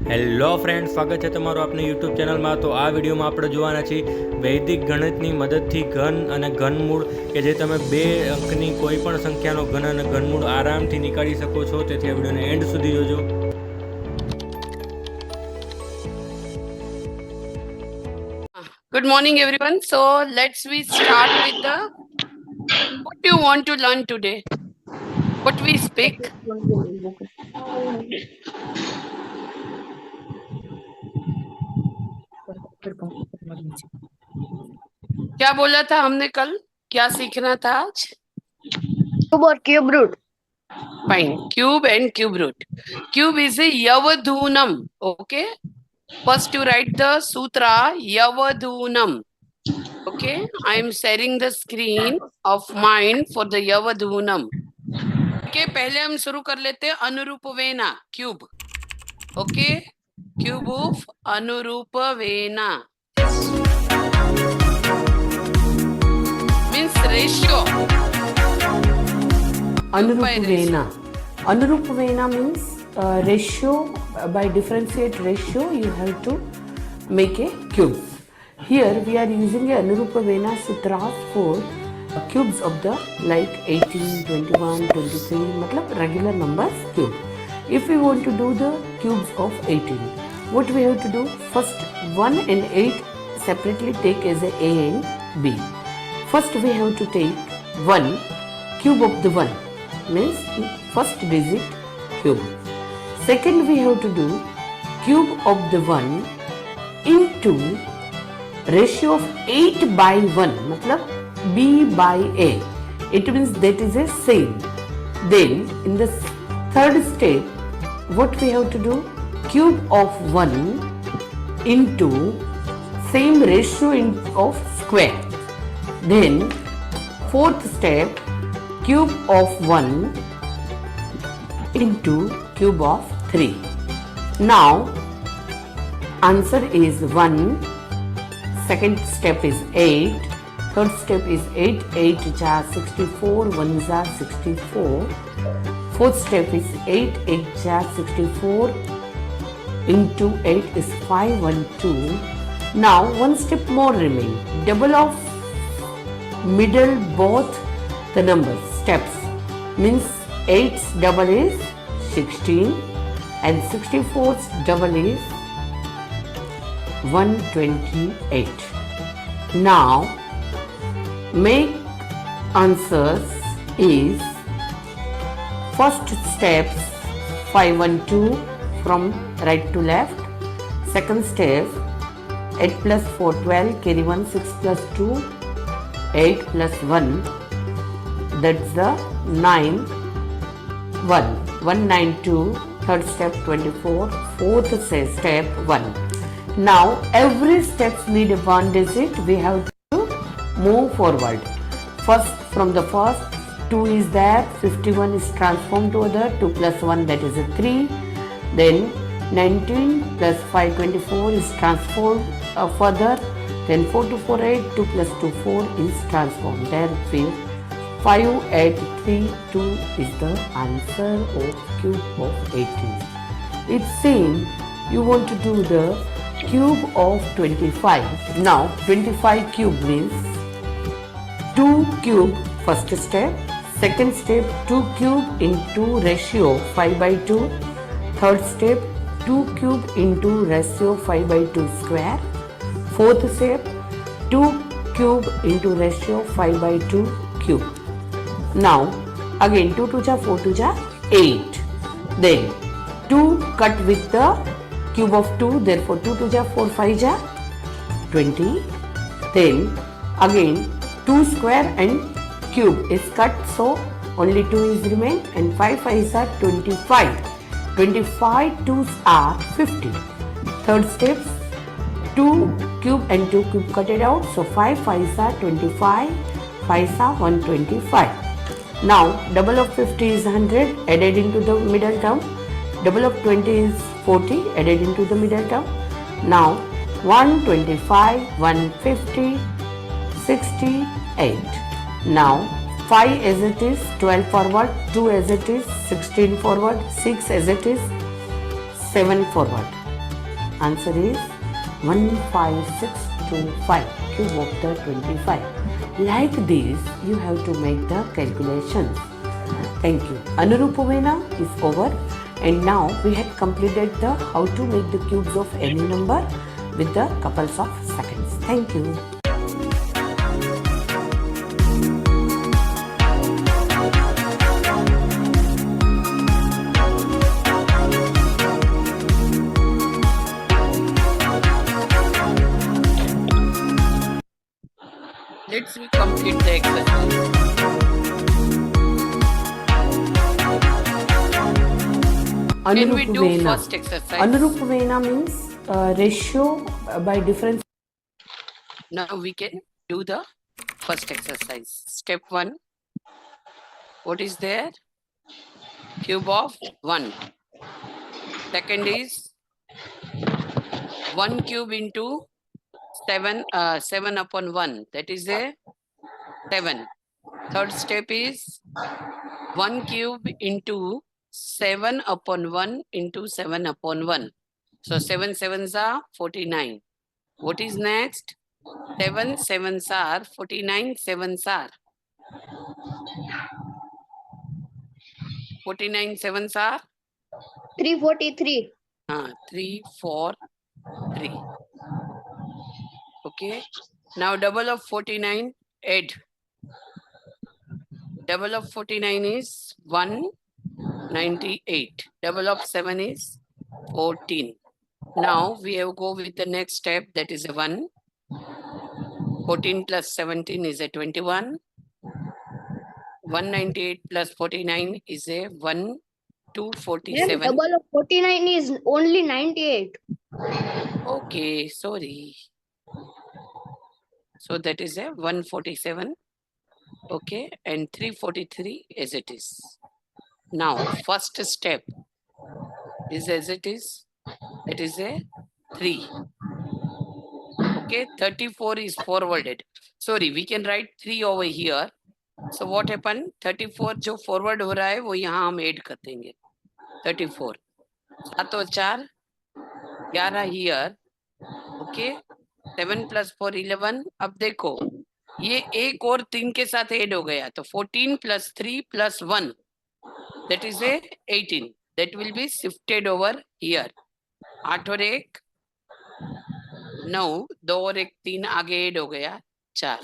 Hello friend, સ્વાગત છે તમારું આપણી યુટ્યુબ ચેનલમાં. તો આ વિડીયોમાં આપણે જોવાના છીએ વૈદિક ગણિતની મદદથી ઘન અને ઘનમૂળ કે જે તમે 2 અંકની કોઈ પણ સંખ્યાનો ઘન અને ઘનમૂળ આરામથી નીકાળી શકો છો. તેથી આ વિડીયોને એન્ડ સુધી જોજો. Good morning, everyone. So we start with the what you want to learn today. What we speak. क्या बोला था हमने कल? क्या सीखना था आज? Cube or cube root. Fine. Cube and cube root. Cube is a Yavadhunam. Okay. First you write the sutra Yavadhunam. Okay. I am sharing the screen of mine for the Yavadhunam. Okay. पहले हम शुरू कर लेते हैं अनुरूपवेना cube. Okay. Cube of Anurupavena means ratio. Anurupavena. Anurupavena means ratio. By differentiate ratio, you have to make a cube. Here we are using a Anurupavena sutras for cubes of the like 18, 21, 23, matlab regular numbers cube. If we want to do the cubes of 18, what we have to do? First 1 and 8 separately take as a and B. First we have to take 1 cube of the 1 means first digit cube. Second we have to do cube of the 1 into ratio of 8 by 1 matlab B by A. It means that is a same. Then in the third step what we have to do? Cube of 1 into same ratio of square. Then fourth step cube of 1 into cube of 3. Now answer is 1. Second step is 8. Third step is 8. 8 jar 64. 1 jar 64. Fourth step is 8. 8 jar 64 into 8 is 512. Now one step more remain. Double of middle both the numbers steps means 8's double is 16 and 64's double is 128. Now make answers is first steps 512 from right to left. Second step 8 plus 4 12 carry 1 6 plus 2 8 plus 1 that's the 9 1 192. Third step 24. Fourth step 1. Now every steps need a one digit. We have to move forward. First from the first 2 is there, 51 is transformed to other, 2 plus 1 that is a 3. Then 19 plus 524 is transformed further. Then 4 to 4 8, 2 plus 2 4 is transformed. Therefore 5 8 3 2 is the answer of cube of 18. It's same you want to do the cube of 25. Now 25 cube means 2 cube first step. Second step 2 cube into ratio 5 by 2. Third step 2 cube into ratio 5 by 2 square. Fourth step 2 cube into ratio 5 by 2 cube. Now again 2 to ja 4 to ja 8. Then 2 cut with the cube of 2, therefore 2 to ja 4 5 ja 20. Then again 2 square and cube is cut, so only 2 is remain and 5 5s are 25. 25 2s are 50. Third steps 2 cube and 2 cube cut it out, so 5 5s are 25. 5s are 125. Now double of 50 is 100 added into the middle term. Double of 20 is 40 added into the middle term. Now 125, 150, 68. Now 5 as it is, 12 forward, 2 as it is, 16 forward, 6 as it is, 7 forward. Answer is 15625, cube of the 25. Like this, you have to make the calculations. Thank you. Anurupavena is over, and now we had completed the how to make the cubes of any number with the couples of seconds. Thank you. Let's complete the exercise. Can we do Anurupavena. first exercise? Anurupavena means ratio by difference. Now we can do the first exercise. Step 1. What is there? Cube of 1. Second is 1 cube into 7 upon 1. That is a 7. Third step is 1 cube into 7 upon 1 into 7 upon 1. So 7 sevens are 49. What is next? 7 sevens are 49 sevens are 49 sevens are 343. 3 4 3. Okay. Now double of 49, add. Double of 49 is 198. Double of 7 is 14. Now we have go with the next step, that is a 1. 14 plus 17 is a 21. 198 plus 49 is a 247. Double of 49 is only 98. Okay, sorry. So that is a 147. Okay, and 343 as it is. Now, first step is as it is. It is a 3. Okay, 34 is forwarded. Sorry, we can write 3 over here. So what happened? 34 जो forward हो रहा है वो यहाँ हम add कर देंगे. 34. 7 और 4 11 here. Okay, 7 plus 4 11. अब देखो ये एक और 3 के साथ ऐड हो गया तो 14 plus 3 plus 1 that is a 18. That will be shifted over here. 8 और 1 9, 2 और 1 3 आगे ऐड हो गया 4.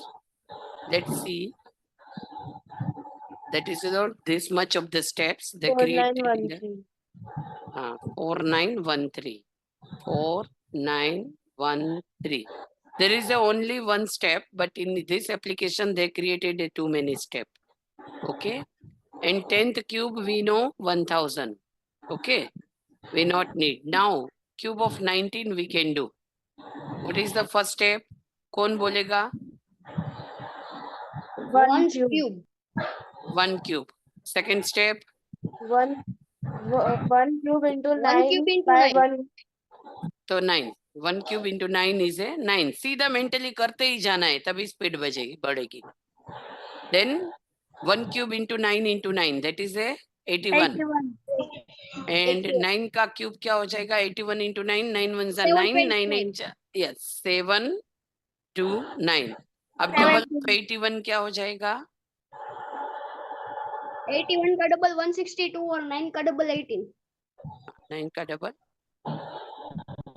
Let's see. That is about this much of the steps they created. 4913. 4913. There is only one step, but in this application they created a too many step. Okay, and 10th cube we know 1000. Okay, we not need. Now cube of 19 we can do. What is the first step? कौन बोलेगा? 1 cube. 1 cube. Second step? 1 cube into 1 9 cube into by 9. 1. तो 9. 1 cube into 9 is a 9. सीधा mentally करते ही जाना है तभी speed बढ़ेगी. Then 1 cube into 9 into 9 that is a 81. And 9 का क्यूब क्या हो जाएगा? 81 into 9. 9 ones are 9. 9 inch. Yes, 729. अब डबल 81 क्या हो जाएगा? 81 का डबल 162 और 9 का डबल 18. 9 का डबल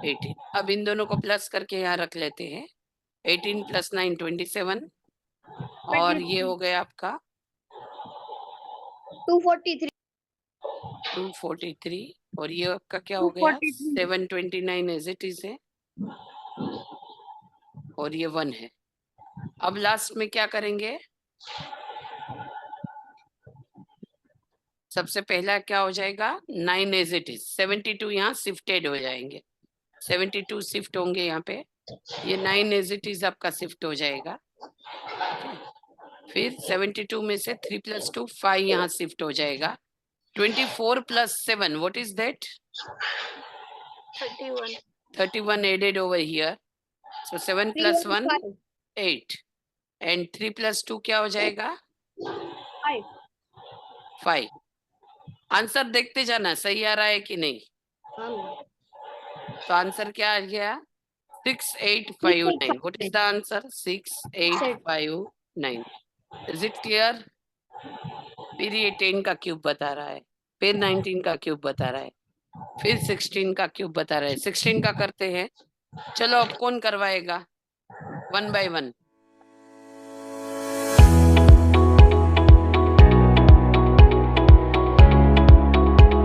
18. अब इन दोनों को प्लस करके यहाँ रख लेते हैं. 18 plus 9 27. और ये हो गया आपका 243. 243. और ये आपका क्या हो गया? 729 एज इट इज है. और ये 1 है. अब लास्ट में क्या करेंगे? सबसे पहला क्या हो जाएगा? 9 एज इट इज. 72 यहाँ शिफ्टेड हो जाएंगे. 72 शिफ्ट होंगे यहाँ पे. ये 9 एज इट इज आपका शिफ्ट हो जाएगा. फिर 72 में से 3 plus 2 5 यहाँ शिफ्ट हो जाएगा. 24 plus 7 what is that? 31. 31 added over here. So 7 plus 1 8 and 3 plus 2 क्या हो जाएगा? 5. आंसर देखते जाना सही आ रहा है कि नहीं. तो आंसर क्या आ गया? 6859. What is the answer? 6859. Is it clear? फिर ये 10 का क्यूब बता रहा है, फिर 19 का क्यूब बता रहा है, फिर 16 का क्यूब बता रहा है। 16 का करते हैं। चलो अब कौन करवाएगा? 1 by 1।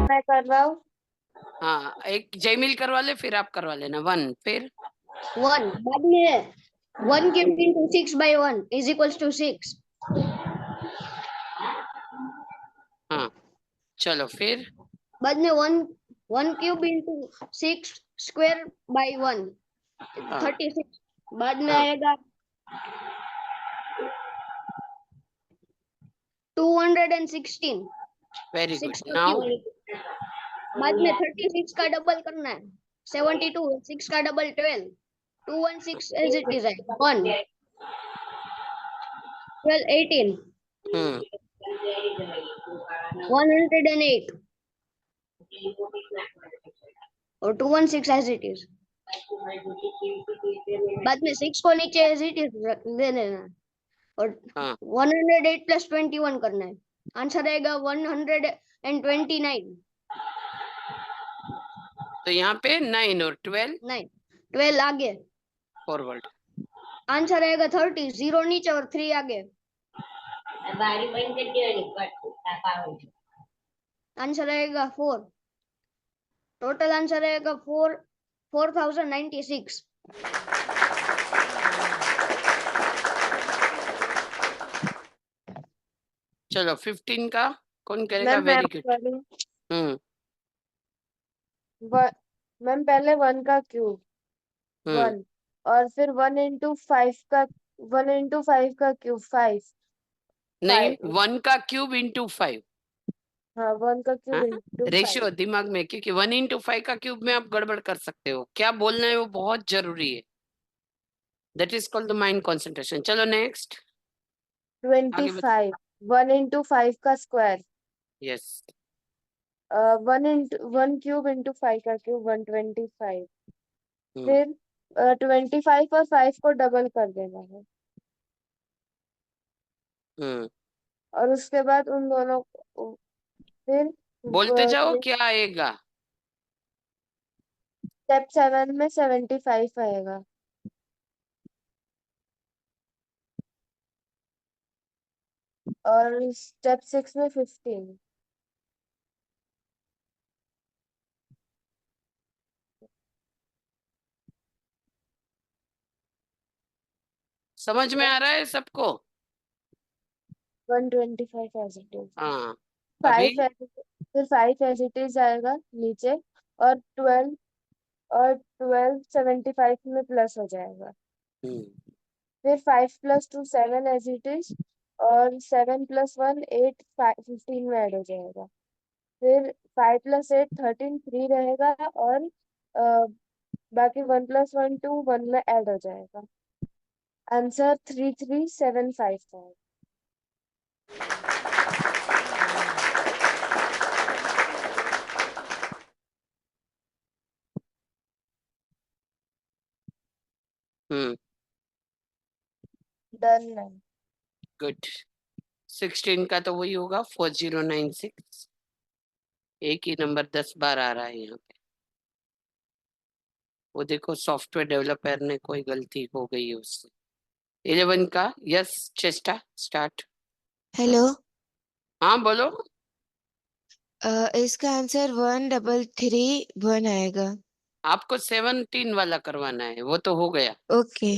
मैं कर रहा हूँ। हाँ, एक जयमिल करवा ले, फिर आप करवा लेना। 1 फिर 1 बाद में 1 cubed into 6 by 1 is equals to 6. हाँ, चलो फिर बाद में 1 cube into 6 square by 1 हाँ 36. बाद में हाँ आएगा 216. Very good. 6 का नाउ cube. बाद में 36 का डबल करना है। 72 6 का डबल 12. 216 as it is. 1 12 18 108 और 216 as it is. बाद में 6 को नीचे as it is रख दे देना और हाँ 108 plus 21 करना है। आंसर आएगा 129. तो यहाँ पे 9 और 12 9 12 आगे। फॉरवर्ड। आंसर आएगा 30. 0 नीचे और 3 आगे। आंसर आएगा 4. टोटल आंसर आएगा 4096. चलो 15 का कौन करेगा? मैम मैं वेरी गुड। करूँ। हम्म मैम पहले 1 का क्यूब हम्म 1 और फिर 1 इंटू 5 का क्यूब 5। नहीं, 5 1 का क्यूब इंटू 5। हाँ 1 का क्यूब हाँ, इंटू 5। रेशियो दिमाग में, क्योंकि 1 इंटू 5 का क्यूब में आप गड़बड़ कर सकते हो। क्या बोलना है वो बहुत जरूरी है। That is called the mind concentration. चलो नेक्स्ट आगे बता। 25 1 इंटू 5 का स्क्वायर। यस 1 क्यूब इंटू 5 का क्यूब 125। फिर 25 और 5 को डबल कर देना है और उसके बाद उन दोनों को फिर बोलते जाओ क्या आएगा। स्टेप 7 में 75 आएगा और स्टेप 6 में 15। समझ में आ रहा है सबको? 125 एज इट इज। हाँ 5 अभी फिर 5 एज इट इज आएगा नीचे और 12 75 में प्लस हो जाएगा। फिर 5 + 2 7 एज इट इज और 7 + 1 8 15 में ऐड हो जाएगा। फिर 5 + 8 13 3 रहेगा और बाकी 1 + 1 2 1 में ऐड हो जाएगा। आंसर 3375 है। डन है। गुड। 16 का तो वही होगा 4096। एक ही नंबर 10 बार आ रहा है यहाँ पे। वो देखो सॉफ्टवेयर डेवलपर ने कोई गलती हो गई है उससे। 11 का यस चेस्टा स्टार्ट। हेलो। हाँ बोलो। इसका आंसर 1331 आएगा। आपको 17 वाला करवाना है, वो तो हो गया। ओके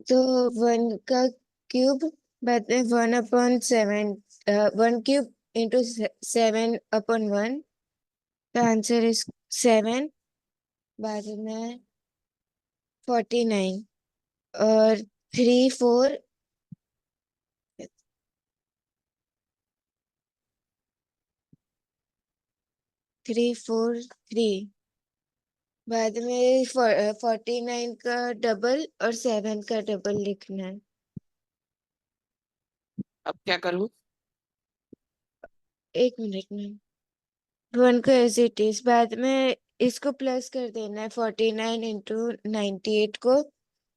तो 1 का क्यूब बाद में 1/7 1 क्यूब इंटू 7/1 का आंसर इज 7 बाद में 49 और 3 4 3 बाद में 49 का डबल और 7 का डबल लिखना है। अब क्या करूं? एक मिनट में 1 का एज इट इज बाद में इसको प्लस कर देना है 49 इंटू 98 को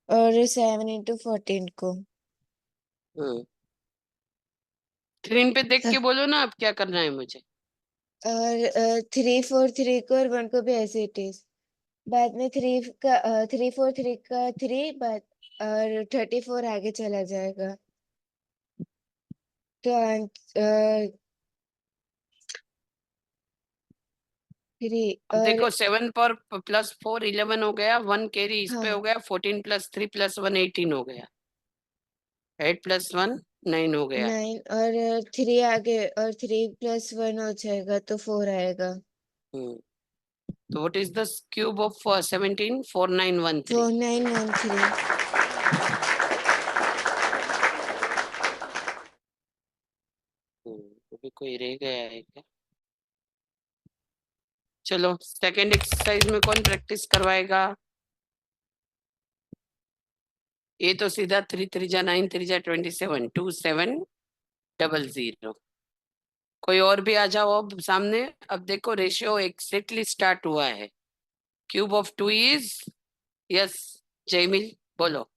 और 7 इंटू 14 को। स्क्रीन पे देख के बोलो ना अब क्या करना है मुझे। और 343 को और 1 को भी ऐसे इट इज। बाद में 343 का 3 बाद और 34 आगे चला जाएगा। तो 3 अब और देखो 7 पर प्लस 4 11 हो गया, 1 कैरी इस पे हाँ हो गया, 14 प्लस 3 प्लस 1 18 हो गया, 8 प्लस 1 9 हो गया। 9 और 3 आगे और 3 प्लस 1 हो जाएगा तो 4 आएगा। तो what is the cube of 17? 4913। 4913। अभी कोई रह गया है क्या? चलो सेकंड एक्सरसाइज में कौन प्रैक्टिस करवाएगा? ये तो सीधा 3 3 जा 9 3 जा 27 2 7 0 0। कोई और भी आ जाओ अब सामने। अब देखो रेशियो एग्जैक्टली स्टार्ट हुआ है। क्यूब ऑफ 2 इज, यस जयमिल बोलो।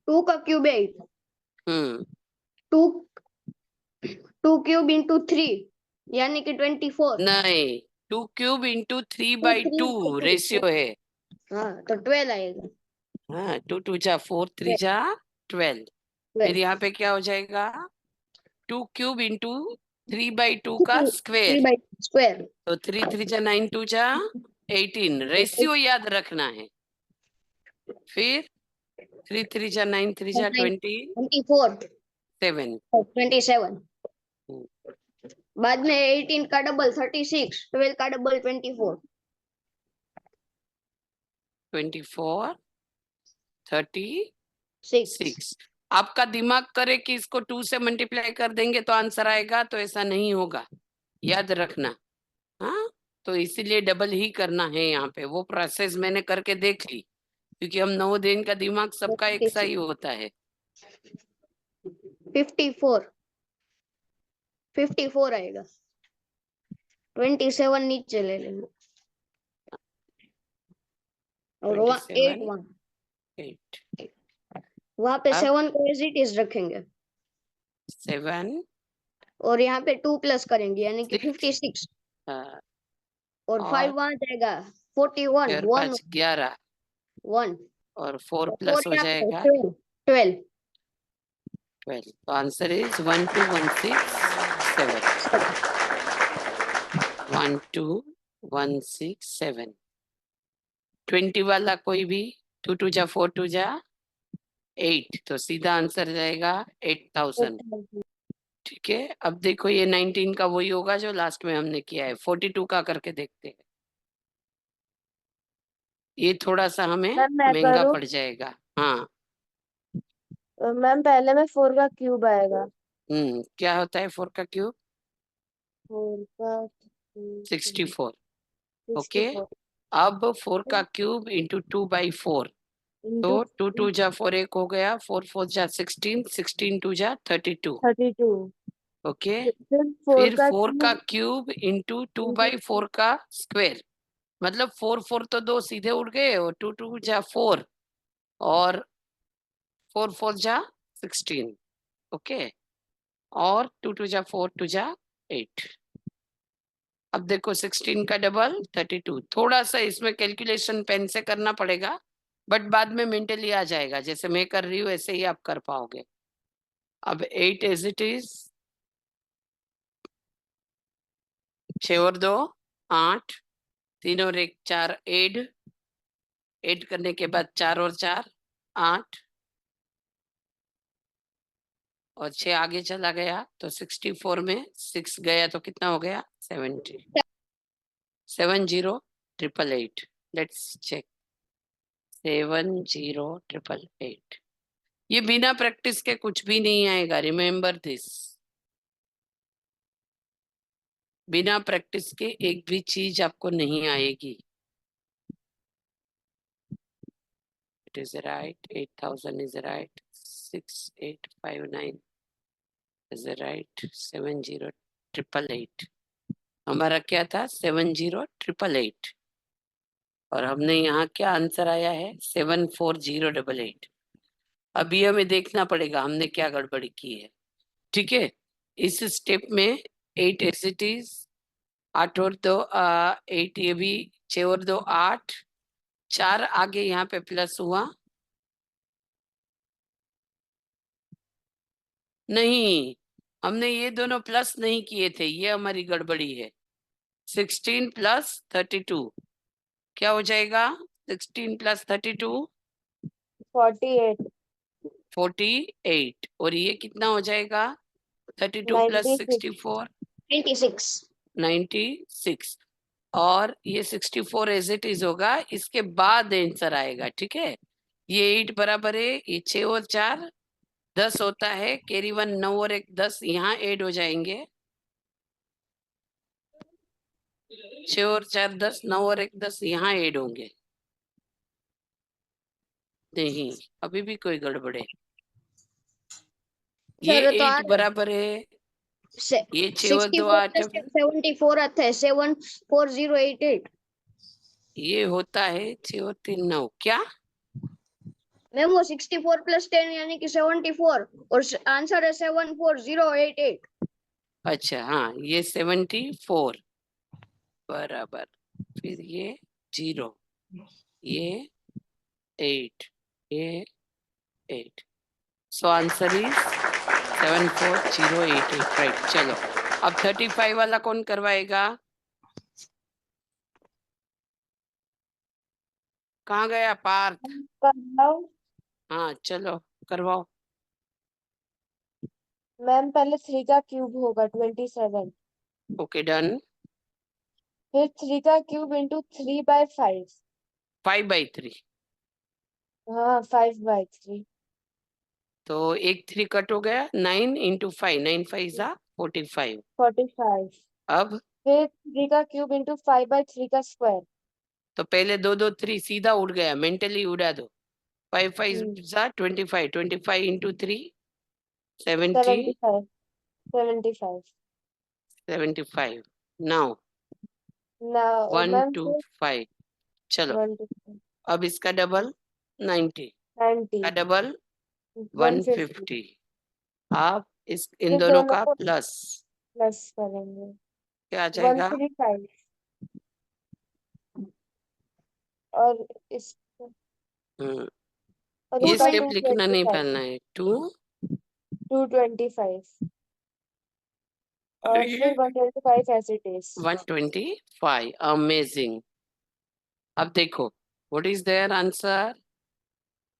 2 का क्यूब 8, हम्म 2 क्यूब इंटू 3 यानी कि 24। नहीं, 2 क्यूब इंटू 3 2 बाई 2 3 रेशियो है। हाँ तो 12 आएगा। हाँ 2 2 जा 4 3 जा 12। फिर 12 यहाँ पे क्या हो जाएगा? 2 क्यूब इंटू 3 बाई 2 का 3 स्क्वेयर। By square. तो 3 3 जा 9 2 जा 18। रेशियो याद रखना है। फिर 3 3 जा 9 3 जा 24 27। 27। बाद में 18 का डबल 36, 12 का डबल 24। 24 6 36। आपका दिमाग करे कि इसको 2 से मल्टीप्लाई कर देंगे तो आंसर आएगा, तो ऐसा नहीं होगा, याद रखना। हाँ तो इसीलिए डबल ही करना है यहाँ पे। वो प्रोसेस मैंने करके देख ली, क्योंकि हम 9 दिन का दिमाग सबका एक सा ही होता है। 54 54 आएगा। 27 नीचे ले लेना और 8 27 वहां 8 वहां पे अब 7 को एज इट इज रखेंगे 7 और यहाँ पे 2 प्लस करेंगे यानी कि 6 56 और और 5 वहां जाएगा 41 4 1 5 11 1 और 4 और 4 प्लस हो यहाँ पे जाएगा 12 12 12। तो आंसर इज 1 2 1 6 7। 1 2 1 6 7। 20 वाला कोई भी, 2 2 जा 4 2 जा 8, तो सीधा आंसर जाएगा 8000। ठीक है, अब देखो ये 19 का वही होगा जो लास्ट में हमने किया है। 42 का करके देखते हैं। ये थोड़ा सा हमें मैम मैं महंगा करूँ? पड़ जाएगा। हाँ मैम पहले में 4 का क्यूब आएगा। क्या होता है 4 का क्यूब? 4 का 64। ओके 64 अब 4 का क्यूब इंटू 2 बाई 4। तो इंटू 2 2 जा 4 1 हो गया, 4 4 जा 16, 16 2 जा 32। 32। ओके फिर 4 फिर का 4 का cube cube into 2 into by 4 का स्क्वायर। मतलब 4 4 तो 2 सीधे उड़ गए, और 2 2 जा 4 और 4 4 जा 16। ओके और 2 2 जा 4 2 जा 8। अब देखो 16 का डबल 32। थोड़ा सा इसमें कैलकुलेशन पेन से करना पड़ेगा, बट बाद में मेंटली आ जाएगा। जैसे मैं कर रही हूँ ऐसे ही आप कर पाओगे। अब 8 एज इट इज, 6 और 2 8, 3 और 1 4 ऐड करने के बाद 4 और 4 8 और 6 आगे चला गया तो 64 में 6 गया तो कितना हो गया? 70 70888। Let's check 70888। ये बिना प्रैक्टिस के कुछ भी नहीं आएगा, रिमेम्बर दिस। बिना प्रैक्टिस के एक भी चीज आपको नहीं आएगी। It is right, 8000 is right, 6859 is right, 70888। हमारा क्या था 70,888 और हमने यहाँ क्या आंसर आया है 74,088। अभी हमें देखना पड़ेगा हमने क्या गड़बड़ी की है। ठीक है, इस स्टेप में 8 एज इट इज, 8 और 2 8, ये भी 6 और 2 8, 4 आगे यहाँ पे प्लस हुआ नहीं, हमने ये दोनों प्लस नहीं किए थे, ये हमारी गड़बड़ी है। 16 प्लस 32 क्या हो जाएगा 16 प्लस 32 48 48 और ये कितना हो जाएगा 32 प्लस 96 64 96 96 और ये 64 एज इट इज होगा, इसके बाद आंसर आएगा। ठीक है, ये 8 बराबर है, ये 6 और 4 10 होता है, कैरी 1 9 और 1 10 यहाँ ऐड हो जाएंगे, 6 और 4 10 9 और 1 10 यहाँ ऐड होंगे। नहीं, अभी भी कोई गड़बड़ है। ये सर तो 8 बराबर है, ये 6 और 2 64 8 प्लस 74 आता है 74088। ये होता है 6 और 3 9 क्या मैम वो 64 प्लस 10 यानी कि 74 और आंसर है 74088। अच्छा हाँ, ये 74 बराबर, फिर ये 0, ये 8, ये 8, सो आंसर इज 74088 राइट। चलो अब 35 वाला कौन करवाएगा, कहाँ गया पार्थ? करवाओ हाँ चलो करवाओ। मैम, पहले 3 का क्यूब होगा 27, ओके डन। फिर 3 का क्यूब इंटू 3/5। 5/3 हाँ, 5/3। तो एक 3 कट हो गया, 9 इंटू 5 9 5 जा 45। 45। अब फिर 3 का क्यूब इंटू 5/3 का स्क्वायर। तो पहले 2 2 3 सीधा उड़ गया, मेंटली उड़ा दो। 5 5 जा 25, 25 इंटू 3 70 75। 75। 75। नाउ नाउ 1 मैम 2 फिर 5 चलो 1 अब इसका डबल 90 90 का डबल 150। 150। आप इन फिर दोनों दोनों का को प्लस प्लस करेंगे। क्या आ जाएगा 135। और इस हम्म, और ये इसका स्टेप लिखना नहीं 225। फैलना है 2 225 और और ये फिर 125 एज इट इज। 125। अमेजिंग। अब देखो what is their answer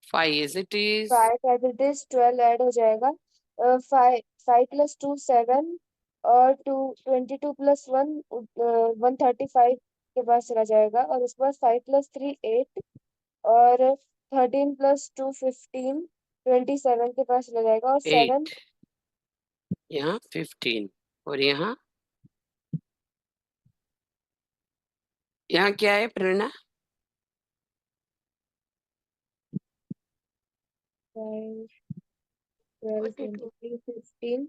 5 as it is 5 as it is, 12 add हो जाएगा। 5 5 प्लस 2 7 और 22 प्लस 1 135 के पास चला जाएगा, और उसके बाद 5 प्लस 3 8 और 13 प्लस 2 15 27 के पास चला जाएगा, और 7 8 यहाँ 15 और यहाँ क्या है प्रेरणा 5 12 23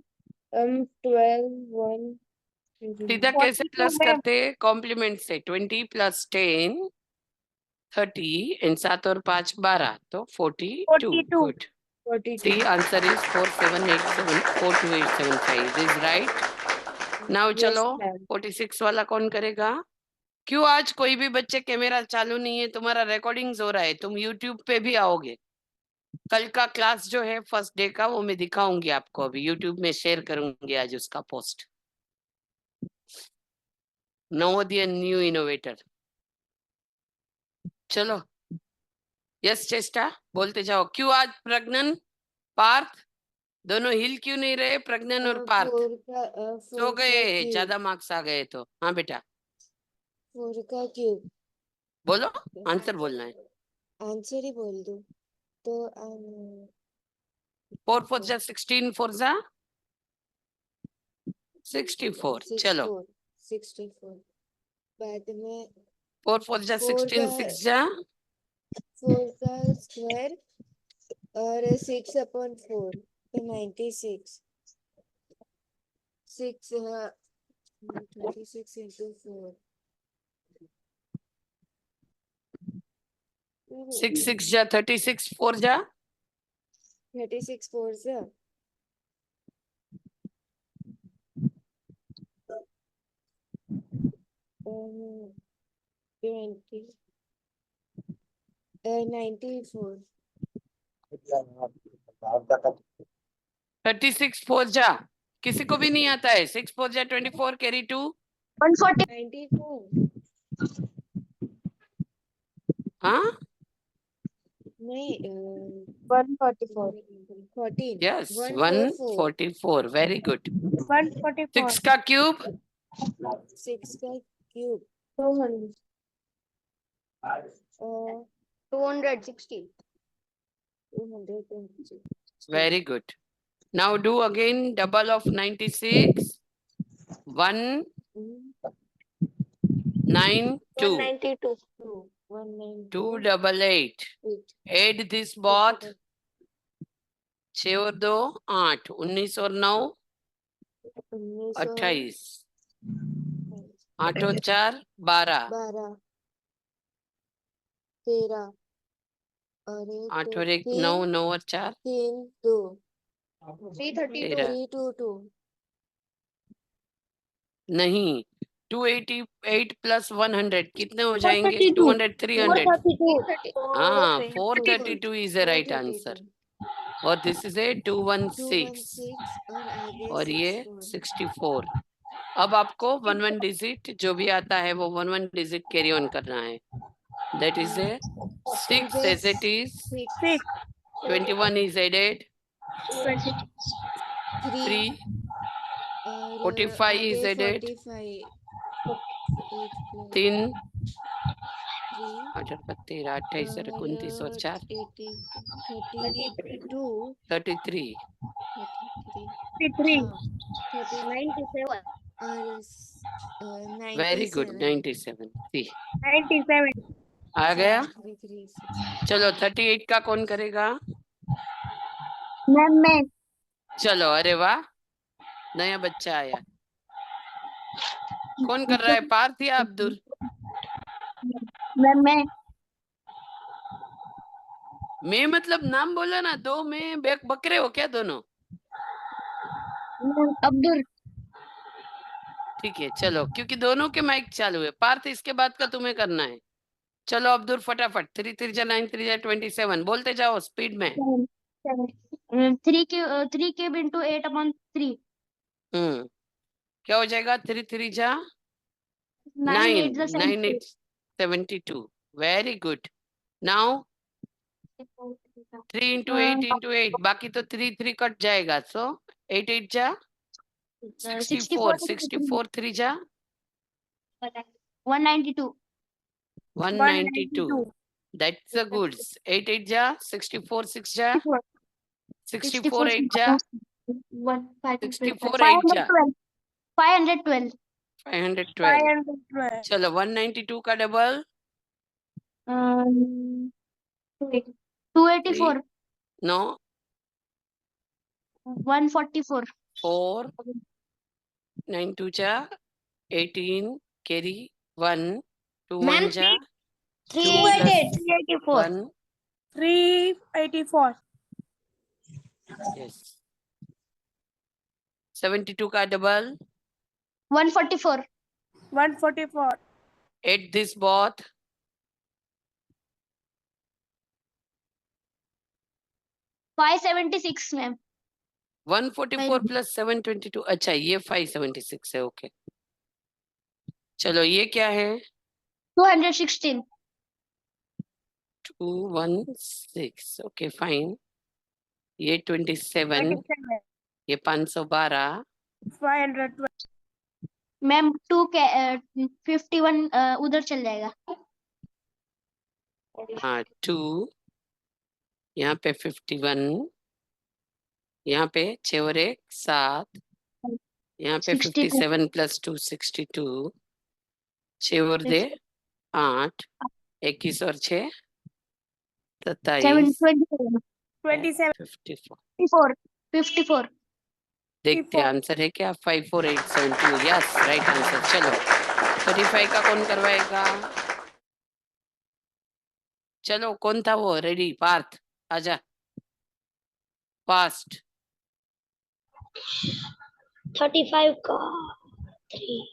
15 12 1 सीधा कैसे 42 प्लस मैम। करते हैं कॉम्प्लीमेंट से 20 प्लस 10 30 एंड 7 और 5 12 तो 42 42 good. 42। See answer is 4787 is right. Now yes चलो मैम। 46 वाला कौन करेगा। क्यों आज कोई भी बच्चे कैमरा चालू नहीं है, तुम्हारा रिकॉर्डिंग्स हो रहा है, तुम यूट्यूब पे भी आओगे। कल का क्लास जो है फर्स्ट डे का वो मैं दिखाऊंगी आपको, अभी यूट्यूब में शेयर करूंगी आज उसका पोस्ट। Navodaya new innovator. चलो यस चेष्टा बोलते जाओ। क्यों आज प्रज्ञन पार्थ दोनों हिल क्यों नहीं रहे, प्रज्ञन और पार्थ 4 का सो 4 गए का हैं, क्यूब, ज्यादा मार्क्स आ गए तो। हाँ बेटा 4 का क्यूब। बोलो, आंसर बोलना है। आंसर ही बोल दो तो 4 4 जा 16 4 जा 64। चलो 64 64 बाद में 4 4 जा 4 16 का 6 जा 4 का स्क्वायर और 6/4 तो 96 6 26 into 4. 6 6 जा 36, 4 जा 36 4 sir. 20. 94. 36 4 जा, किसी को भी नहीं आता है। 6 4 जा 24, कैरी 2, 140. 94. हाँ नहीं 144. 14. यस 144. 144, very good. 144. 6 का क्यूब 6 का cube. 200. 260. 226. very good. Now do again double of 96, 1 9 2 192. 192. 288. Add this both, 6 और 2 8, 19 और 9 28, 8 और 4 12, 12. 13. और 8 और 1 9, 9 और 4 3 2. 332. 13, 3 2 2. नहीं 288 प्लस 100 कितने हो जाएंगे? 432. 200 300। 432. हाँ 432 is the right answer. 432. और this is a 216 216 और आगे और ये 64. 64। अब आपको 1 डिजिट जो भी आता है वो 1 डिजिट कैरी ऑन करना है। That is a 6 as it is, 6 21 is added, 3 और 45 is आगे added, 45. 3 3 18 13 28 29 और 4 32. 33 3. 30 97. और वेरी गुड 97. 97। सी 97. आ गया। 3 चलो 38 का कौन करेगा? मैम मैं चलो अरे वाह नया बच्चा आया। कौन कर रहा है? पार्थ या अब्दुल? मैम मैं मैं मतलब नाम बोला ना, दो में बकरे हो क्या दोनों? अब्दुल. ठीक है चलो, क्योंकि दोनों के माइक चालू है। पार्थ इसके बाद का तुम्हें करना है। चलो अब्दुल फटाफट। 3 3 जा 9 3 जा 27 बोलते जाओ स्पीड में। 3 cube into 8/3. क्या हो जाएगा? 3 3 जा 9 9 8 the 9 8 72। Very good. Now 3 into 8 into 8, बाकी तो 3 3 कट जाएगा। सो 8 8 जा 64, 64 3 जा 192. 192। That's the goods. 8 8 जा 64 6 जा 64 8 जा 64 8 जा 512. 512। चलो 192 का डबल 284. नो 144. 4 9 2 जा 18 कैरी 1 2 Ma'am, 1 जा 384. 1 384. yes 72 का double 144. 144. add this both 576, ma'am. 144 plus 722। अच्छा ये 576 है। ओके चलो ये क्या है? 216. 216। Okay fine. ये 27, 27. ये 512, 512. मैम 2 के 51 उधर चल जाएगा. हाँ 2, यहाँ पे 51, यहाँ पे 6 और 1 7, यहाँ पे 62. 57 प्लस 2 62, 6 और 2 8, 21 और 6 27, 27. 27. 54। 54. देखते आंसर है क्या? 54872, यस राइट आंसर। चलो 35 का कौन करवाएगा? चलो कौन था वो? रेडी? पार्थ आजा फास्ट। 35 का 3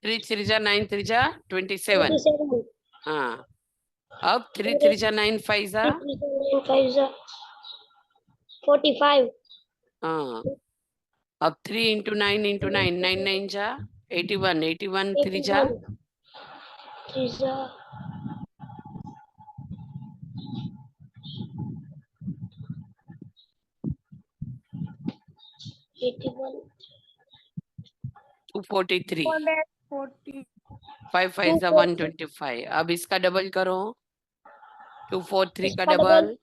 3 3 जा 9 3 जा 27। 27 हाँ अब 3 3 जा 9 5 जा 5 जा 45 हाँ अब 3 into 9 into 9 9 9 जा 81 81 3 जा 3 जा 81 243 40 5 5 जा 125। अब इसका डबल करो 243 का डबल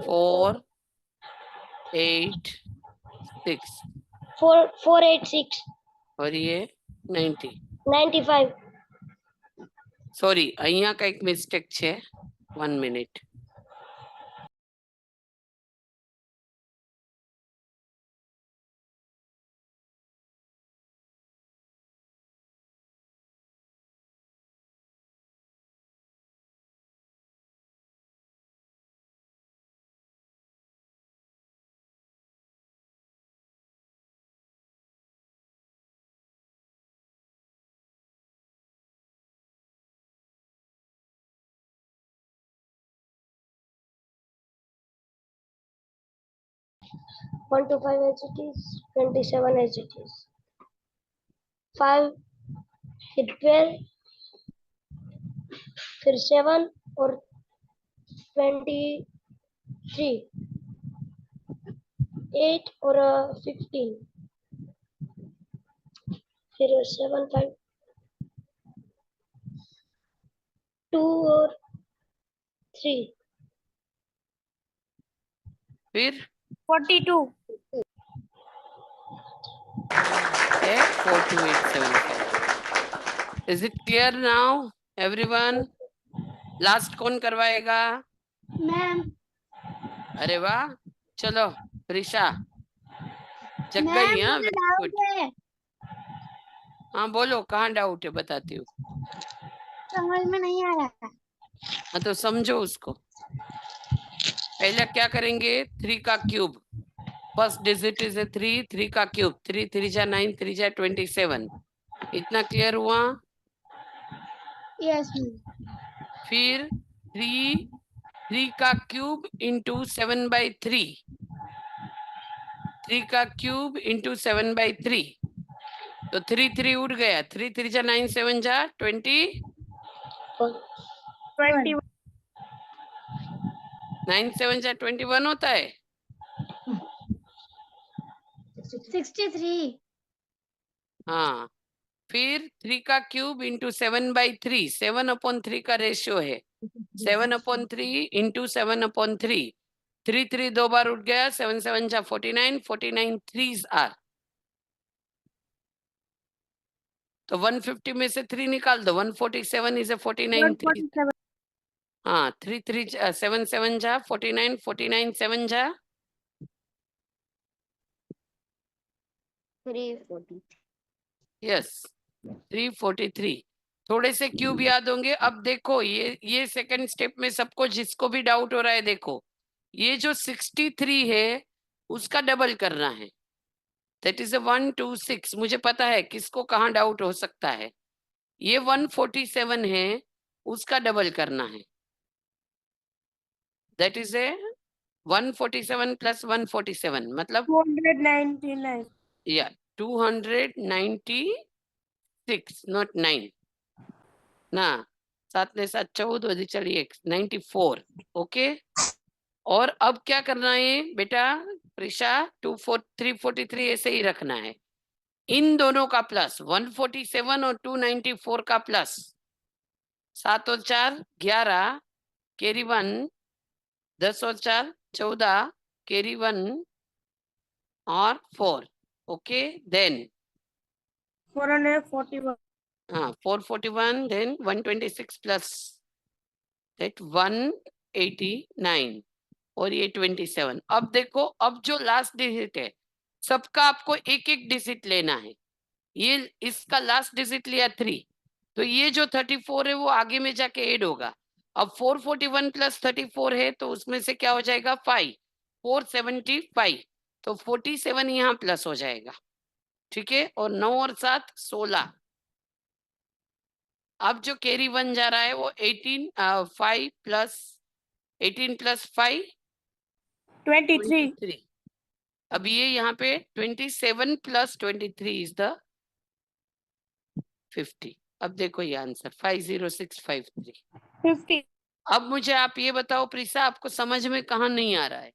4 8 6 486 और ये 90। 95 સોરી અહીંયા કઈક મિસ્ટેક છે 1 મિનિટ1 to 5 as it is, 27 as it is. 5 फिर 12 फिर 7 और 23 8 और 15 फिर 7 5 2 और 3 फिर 42 है 42875। Is it clear now everyone? Last कौन करवाएगा? मैम अरे वाह चलो प्रिशा जग गई। हाँ वेरी गुड। हाँ बोलो कहाँ डाउट है बताती हूँ। समझ में नहीं आ रहा है। हाँ तो समझो उसको। पहले क्या करेंगे 3 का cube, first digit is a 3, 3 का क्यूब 3 3 जा 9 3 जा 27। इतना क्लियर हुआ? यस फिर 3 3 का क्यूब इंटू 7/3, 3 का क्यूब इंटू 7/3 तो 3 3 उड़ गया। 3 3 जा 9 7 जा 20 21 9 7 जा 21 होता है। 63 हाँ फिर 3 का क्यूब इंटू 7/3, 7/3 का रेशियो है 7/3 इंटू 7/3, 3 3 दो बार उठ गया 7 7 जा 49, 49 3s आर तो 150 में से 3 निकाल दो 147 इज ए 49 3। हाँ 3 3 7 7 जा 49, 49 7 जा 340 यस 343। थोड़े से क्यूब याद होंगे। अब देखो ये सेकंड स्टेप में सबको जिसको भी डाउट हो रहा है देखो ये जो 63 है उसका डबल करना है। That is a 126। मुझे पता है किसको कहाँ डाउट हो सकता है। ये 147 है उसका डबल करना है। दैट इज ए 147 प्लस 147 मतलब 299 या 296 नॉट 9 ना 7 ने 7 14 चलिए 94। ओके और अब क्या करना है बेटा प्रिशा 343 ऐसे ही रखना है। इन दोनों का प्लस 147 और 294 का प्लस 7 और 4 11 कैरी 1 10 और 4 14 कैरी 1 और 4। Okay then 441 441 then 126 plus that 189 और ये 27। अब देखो, अब जो लास्ट डिजिट है सबका आपको एक एक डिजिट लेना है। ये इसका लास्ट डिजिट लिया 3, तो ये जो 34 है वो आगे में जाके ऐड होगा। अब 441 प्लस 34 है तो उसमें से क्या हो जाएगा 5, 475, तो 47 यहाँ प्लस हो जाएगा। ठीक है, और 9 और 7 16। अब जो कैरी 1 जा रहा है वो 5 प्लस 18 प्लस 5 23। अब ये यहाँ पे 27 प्लस 23 इज द 50। अब देखो ये आंसर 50653 50। अब मुझे आप ये बताओ प्रीसा, आपको समझ में कहाँ नहीं आ रहा है?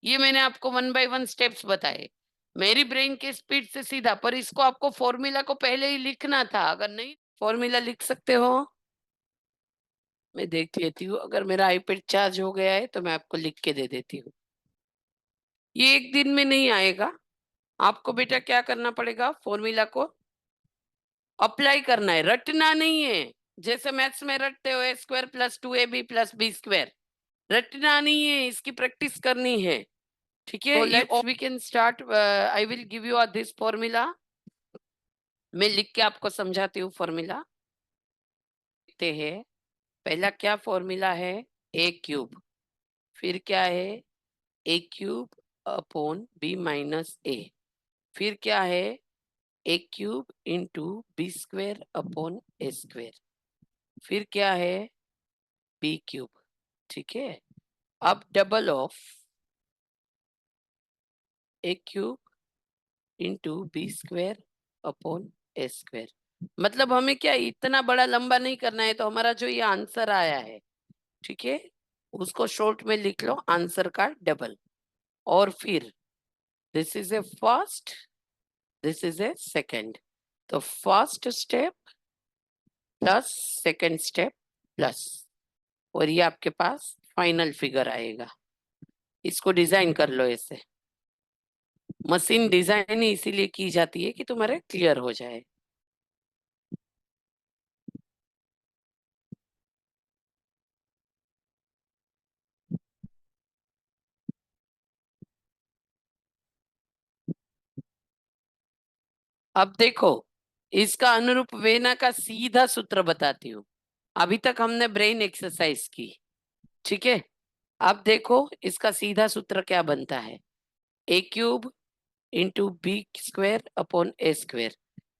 ये मैंने आपको 1 बाय 1 स्टेप्स बताए, मेरी ब्रेन के स्पीड से सीधा, पर इसको आपको फॉर्मूला को पहले ही लिखना था। अगर नहीं फॉर्मूला लिख सकते हो, मैं देख लेती हूँ। अगर मेरा आईपैड चार्ज हो गया है तो मैं आपको लिख के दे देती हूँ। ये एक दिन में नहीं आएगा, आपको बेटा क्या करना पड़ेगा, फॉर्मूला को अप्लाई करना है, रटना नहीं है। जैसे मैथ्स में रटते हो a² + 2ab + b², रटना नहीं है, इसकी प्रैक्टिस करनी है। ठीक है, let's we can start. I will give you this formula, मैं लिख के आपको समझाती हूँ फॉर्मूला। देखते हैं पहला क्या फॉर्मूला है, a³, फिर क्या है a³ upon b minus a, फिर क्या है a³ into b² upon a², फिर क्या है b³। ठीक है, अब double of a³ into b² upon a²। मतलब हमें क्या इतना बड़ा लंबा नहीं करना है, तो हमारा जो ये आंसर आया है, ठीक है, उसको शॉर्ट में लिख लो, आंसर का डबल। और फिर this is a first, this is a second, तो first step plus second step plus, और ये आपके पास फाइनल फिगर आएगा। इसको डिजाइन कर लो ऐसे, मशीन डिजाइन ही इसीलिए की जाती है कि तुम्हारे क्लियर हो जाए। अब देखो, इसका अनुरूप वेना का सीधा सूत्र बताती हूँ। अभी तक हमने ब्रेन एक्सरसाइज की, ठीक है। अब देखो इसका सीधा सूत्र क्या बनता है, a³ into b² upon a²,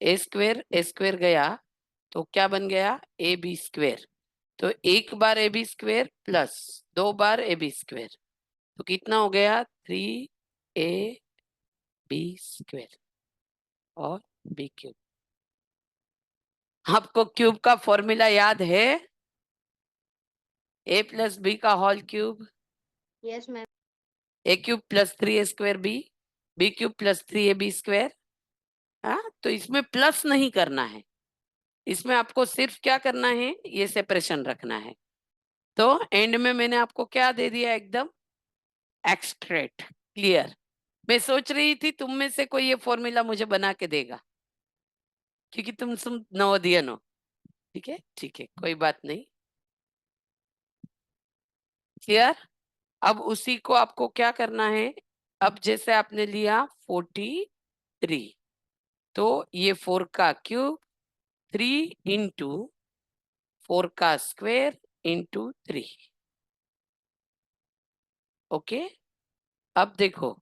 a² गया तो क्या बन गया ab², तो एक बार ab² प्लस 2 बार ab², तो कितना हो गया 3ab² और b³। आपको क्यूब का फॉर्मूला याद है, a + b का whole cube, yes ma'am. a³ + 3a² b³ + 3ab²। हाँ, तो इसमें प्लस नहीं करना है, इसमें आपको सिर्फ क्या करना है, ये सेपरेशन रखना है। तो एंड में मैंने आपको क्या दे दिया, एकदम एक्स्ट्रेट क्लियर। मैं सोच रही थी तुम में से कोई ये फॉर्मूला मुझे बना के देगा, क्योंकि तुम नवोदयन हो। ठीक है, ठीक है, कोई बात नहीं, क्लियर। अब उसी को आपको क्या करना है, अब जैसे आपने लिया 43, तो ये 4 का क्यूब 3 इंटू 4 का स्क्वायर इंटू 3। ओके, अब देखो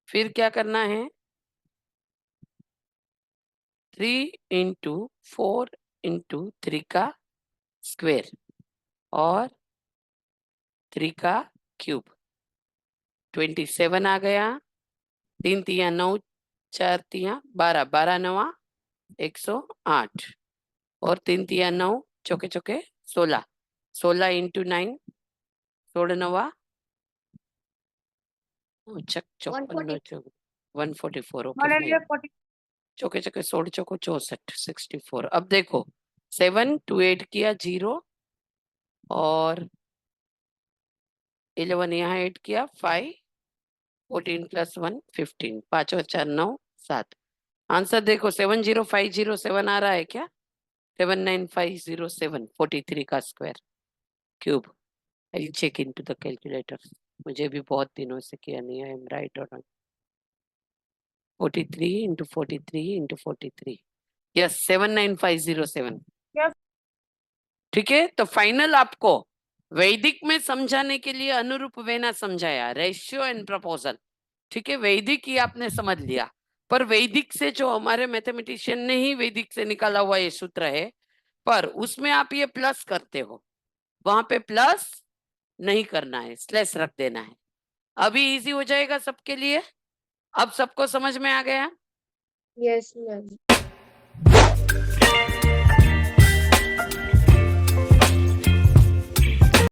फिर क्या करना है, 3 इंटू 4 इंटू 3 का स्क्वायर और 3 का क्यूब, 27 आ गया, 3 तिया 9, 4 तिया 12, 12 9 108, और 3 तिया 9 चौके चौके 16, 16 इंटू 9 16 9 54, 144। ओके, चौके चौके 16 चौको 64, 64। अब देखो 7 2 8 किया 0, और 11 यहाँ 8 किया 5, 14 + 1 15, 5 और 4 9 7। आंसर देखो 70507 आ रहा है क्या, 79507, 43 का square cube. I check into the calculator. मुझे भी बहुत दिनों से किया नहीं है. आई एम राइट और wrong. 43 into 43 into 43. Yes 79507. Yes. ठीक है. तो फाइनल आपको वैदिक में समझाने के लिए अनुरूप वेना समझाया, रेशियो एंड प्रपोजल. ठीक है. वैदिक ही आपने समझ लिया, पर वैदिक से जो हमारे मैथमेटिशियन ने ही वैदिक से निकाला हुआ ये सूत्र है, पर उसमें आप ये प्लस करते हो, वहां पे प्लस नहीं करना है, स्लैश रख देना है. अभी इजी हो जाएगा सबके लिए. अब सबको समझ में आ गया. Yes, ma'am.